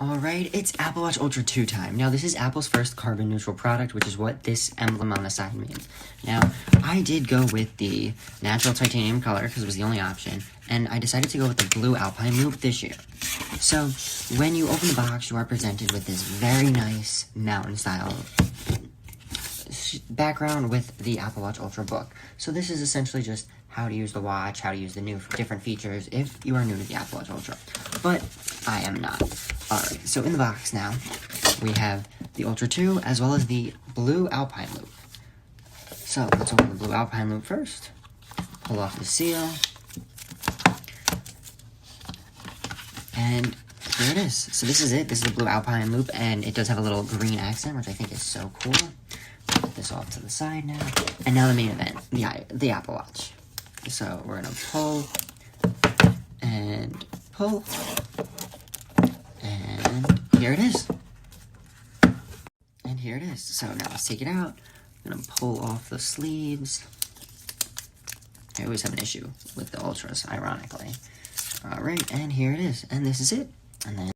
Alright, it's Apple Watch Ultra 2 time. Now, this is Apple's first carbon-neutral product, which is what this emblem on the side means. Now, I did go with the natural titanium color, because it was the only option, and I decided to go with the blue Alpine Loop this year. So, when you open the box, you are presented with this very nice mountain-style background with the Apple Watch Ultra book. So this is essentially just how to use the watch, how to use the new different features if you are new to the Apple Watch Ultra. But I am not. Alright, so in the box now, we have the Ultra 2 as well as the blue Alpine Loop. So let's open the blue Alpine Loop first. Pull off the seal. And here it is. So this is it. This is the blue Alpine Loop, and it does have a little green accent, which I think is so cool. Put this off to the side now. And now the main event, the Apple Watch. So we're gonna pull and pull, and here it is. And here it is. So now let's take it out. I'm gonna pull off the sleeves. I always have an issue with the Ultras, ironically. Alright, and here it is. And this is it. And then